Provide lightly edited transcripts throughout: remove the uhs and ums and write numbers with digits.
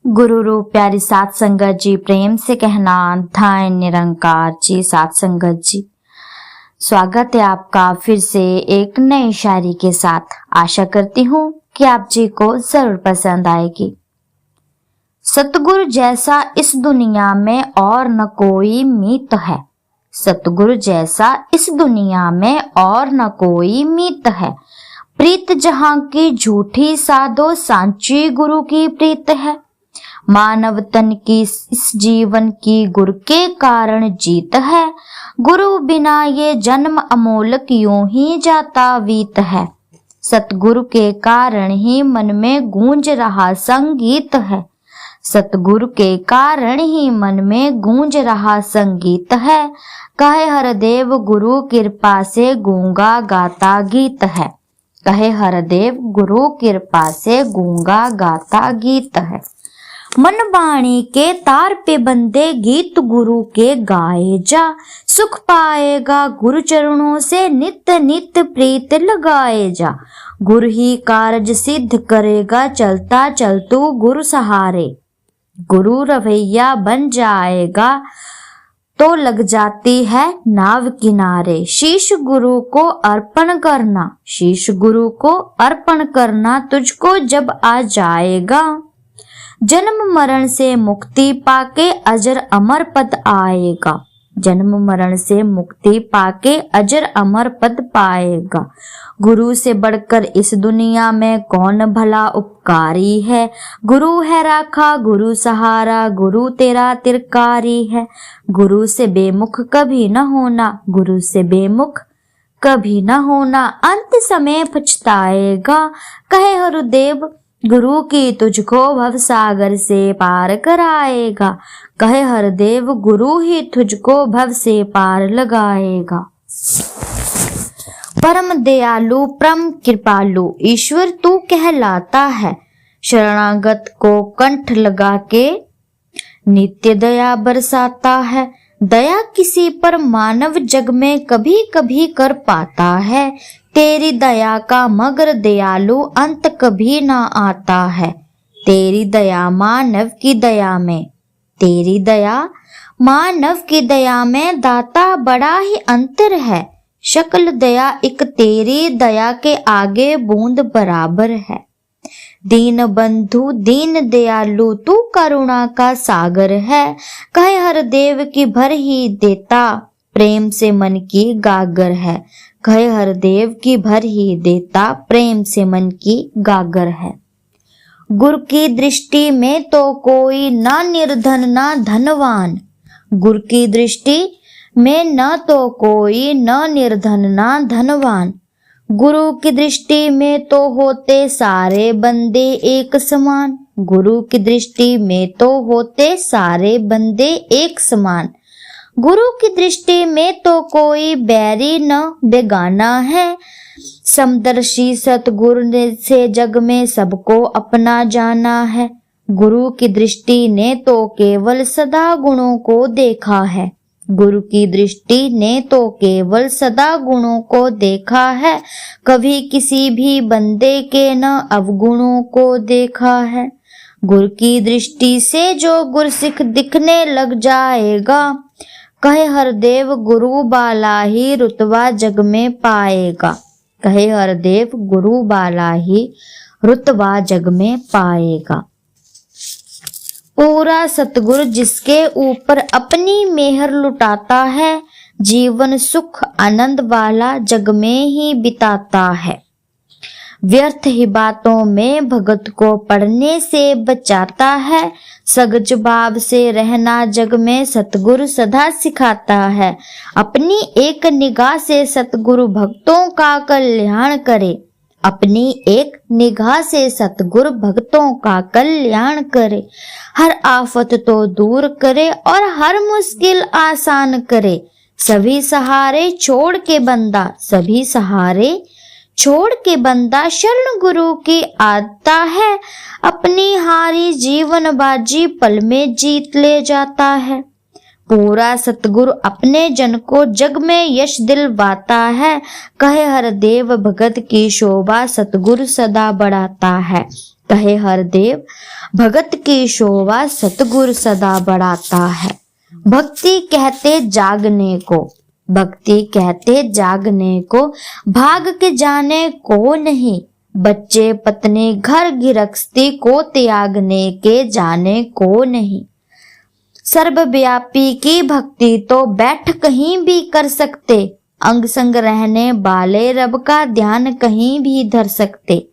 गुरु रूप प्यारी सात संगत जी, प्रेम से कहना अध्याय निरंकार जी। सात संगत जी, स्वागत है आपका फिर से एक नई शायरी के साथ। आशा करती हूँ कि आप जी को जरूर पसंद आएगी। सतगुरु जैसा इस दुनिया में और न कोई मीत है। सतगुरु जैसा इस दुनिया में और न कोई मीत है। प्रीत जहां की झूठी साधो, सांची गुरु की प्रीत है। मानव तन की इस जीवन की गुरु के कारण जीत है। गुरु बिना ये जन्म अमोलक यूं ही जाता वीत है। सतगुरु के कारण ही मन में गूंज रहा संगीत है। सतगुरु के कारण ही मन में गूंज रहा संगीत है। कहे हरदेव गुरु कृपा से गूंगा गाता गीत है। कहे हरदेव गुरु कृपा से गूंगा गाता गीत है। मन वाणी के तार पे बंदे गीत गुरु के गाए जा। सुख पाएगा गुरु चरणों से नित्य नित्य प्रीत लगाए जा। गुरु ही कारज सिद्ध करेगा चलता चलतू गुरु सहारे। गुरु रवैया बन जाएगा तो लग जाती है नाव किनारे। शीश गुरु को अर्पण करना, शीश गुरु को अर्पण करना, तुझको जब आ जाएगा। जन्म मरण से मुक्ति पाके अजर अमर पद आएगा। जन्म मरण से मुक्ति पाके अजर अमर पद पाएगा। गुरु से बढ़कर इस दुनिया में कौन भला उपकारी है। गुरु है राखा गुरु सहारा, गुरु तेरा तिरकारी है। गुरु से बेमुख कभी न होना, गुरु से बेमुख कभी न होना, अंत समय पछताएगा। कहे हरदेव गुरु की तुझको भव सागर से पार कराएगा। कहे हरदेव गुरु ही तुझको भव से पार लगाएगा। परम दयालु परम कृपालु ईश्वर तू कहलाता है। शरणागत को कंठ लगा के नित्य दया बरसाता है। दया किसी पर मानव जग में कभी कभी कर पाता है। तेरी दया का मगर दयालु अंत कभी ना आता है। तेरी दया मानव की दया में, तेरी दया मानव की दया में दाता बड़ा ही अंतर है। शकल दया एक तेरी दया के आगे बूंद बराबर है। दीन बंधु दीन दयालु तू करुणा का सागर है। कहे हरदेव की भर ही देता प्रेम से मन की गागर है। कहे हरदेव की भर ही देता प्रेम से मन की गागर है। गुरु की दृष्टि में तो कोई ना निर्धन ना धनवान। गुरु की दृष्टि में न तो कोई न निर्धन ना धनवान। गुरु की दृष्टि में तो होते सारे बंदे एक समान। गुरु की दृष्टि में तो होते सारे बंदे एक समान। गुरु की दृष्टि में तो कोई बैरी न बेगाना है। समदर्शी सतगुरु से जग में सबको अपना जाना है। गुरु की दृष्टि ने तो केवल सदा गुणों को देखा है। गुरु की दृष्टि ने तो केवल सदा गुणों को देखा है। कभी किसी भी बंदे के न अवगुणों को देखा है। गुरु की दृष्टि से जो गुरसिख दिखने लग जाएगा। कहे हरदेव गुरु बाला ही रुतबा जग में पाएगा। कहे हरदेव गुरु बाला ही रुतबा जग में पाएगा। पूरा सतगुरु जिसके ऊपर अपनी मेहर लुटाता है, जीवन सुख आनंद वाला जग में ही बिताता है। व्यर्थ ही बातों में भगत को पढ़ने से बचाता है। सगज भाव से रहना जग में सतगुरु सदा सिखाता है। अपनी एक निगाह से सतगुरु भक्तों का कल्याण करे। अपनी एक निगाह से सतगुरु भक्तों का कल्याण करे। हर आफत तो दूर करे और हर मुश्किल आसान करे। सभी सहारे छोड़ के बंदा, सभी सहारे छोड़ के बंदा शरण गुरु की आता है। अपनी हारी जीवन बाजी पल में जीत ले जाता है। पूरा सतगुरु अपने जन को जग में यश दिलवाता है। कहे हरदेव भगत की शोभा सतगुरु सदा बढ़ाता है। कहे हरदेव, भगत की शोभा सतगुरु सदा बढ़ाता है। भक्ति कहते जागने को, भक्ति कहते जागने को, भाग के जाने को नहीं। बच्चे पत्नी घर गृहस्थी को त्यागने के जाने को नहीं। सर्वव्यापी की भक्ति तो बैठ कहीं भी कर सकते, अंग संग रहने वाले रब का ध्यान कहीं भी धर सकते।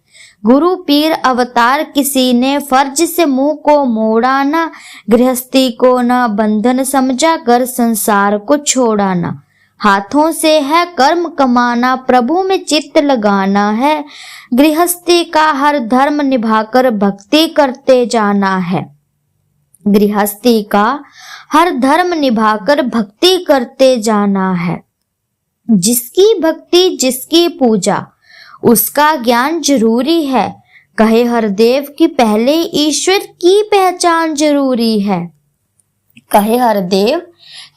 गुरु पीर अवतार किसी ने फर्ज से मुंह को मोड़ा ना, गृहस्थी को ना बंधन समझा कर संसार को छोड़ा ना। हाथों से है कर्म कमाना, प्रभु में चित्त लगाना है। गृहस्थी का हर धर्म निभाकर भक्ति करते जाना है। गृहस्थी का हर धर्म निभाकर भक्ति करते जाना है। जिसकी भक्ति जिसकी पूजा उसका ज्ञान जरूरी है। कहे हरदेव कि पहले ईश्वर की पहचान जरूरी है। कहे हरदेव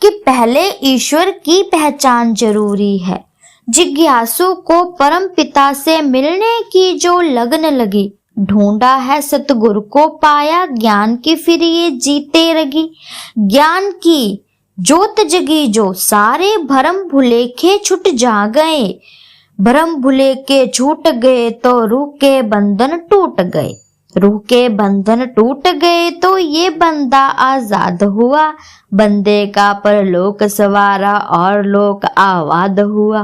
कि पहले ईश्वर की पहचान जरूरी है। जिज्ञासु को परम पिता से मिलने की जो लगन लगी, ढूंढा है सतगुरु को पाया, ज्ञान की फिर ये जीते रगी। ज्ञान की जोत जगी जो, सारे भरम भुलेखे छुट जा गए। भरम भुलेखे छूट गए तो रूह के बंधन टूट गए। रूह के बंधन टूट गए तो ये बंदा आजाद हुआ। बंदे का परलोक सवारा और लोक आबाद हुआ।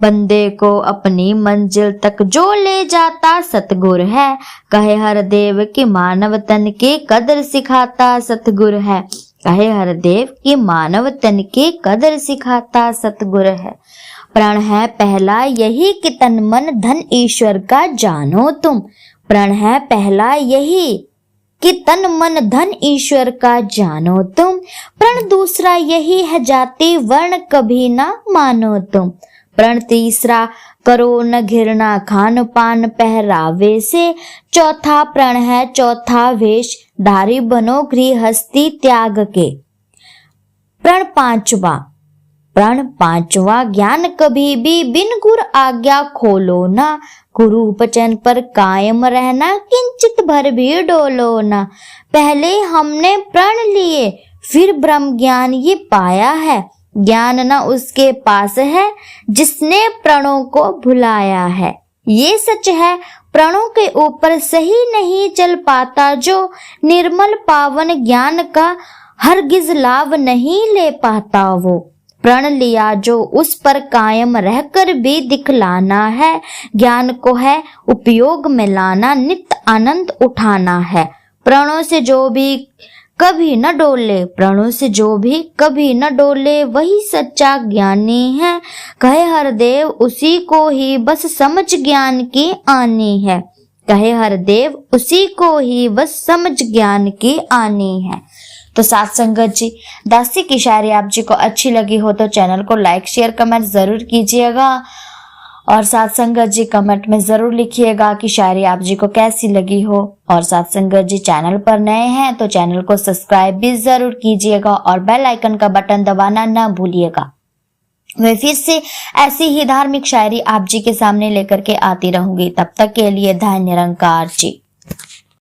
बंदे को अपनी मंजिल तक जो ले जाता सतगुरु है। कहे हरदेव कि मानव तन की कदर सिखाता सतगुरु है। कहे हरदेव कि मानव तन की कदर सिखाता सतगुरु है। प्रण है पहला यही कि तन मन धन ईश्वर का जानो तुम। प्रण है पहला यही कि तन मन धन ईश्वर का जानो तुम। प्रण दूसरा यही है जाति वर्ण कभी ना मानो तुम। प्रण तीसरा करो न घृणा खान पान पहरावे से। चौथा प्रण है चौथा वेश धारी बनो गृहस्थी त्याग के। प्रण पांचवा ज्ञान कभी भी बिन गुर आज्ञा खोलो ना। गुरु वचन पर कायम रहना किंचित भर भी डोलो ना। पहले हमने प्रण लिए फिर ब्रह्म ज्ञान ये पाया है। ज्ञान न उसके पास है जिसने प्रणों को भुलाया है। ये सच है प्रणों के ऊपर सही नहीं चल पाता जो। निर्मल पावन ज्ञान का हरगिज लाभ नहीं ले पाता वो। प्रण लिया जो उस पर कायम रहकर भी दिखलाना है। ज्ञान को है उपयोग में लाना नित्य आनंद उठाना है। प्रणों से जो भी कभी न डोले, प्रणों से जो भी कभी न डोले वही सच्चा ज्ञानी है। कहे हरदेव उसी को ही बस समझ ज्ञान की आनी है। कहे हरदेव उसी को ही बस समझ ज्ञान की आनी है। तो साथ संगत जी, दासी की शायरी आप जी को अच्छी लगी हो तो चैनल को लाइक शेयर कमेंट जरूर कीजिएगा। और साथ संगत जी कमेंट में जरूर लिखिएगा कि शायरी आप जी को कैसी लगी हो। और साथ संगत जी चैनल पर नए हैं तो चैनल को सब्सक्राइब भी जरूर कीजिएगा और बेल आइकन का बटन दबाना ना भूलिएगा। मैं फिर से ऐसी ही धार्मिक शायरी आप जी के सामने लेकर के आती रहूंगी। तब तक के लिए धन्य निरंकार जी।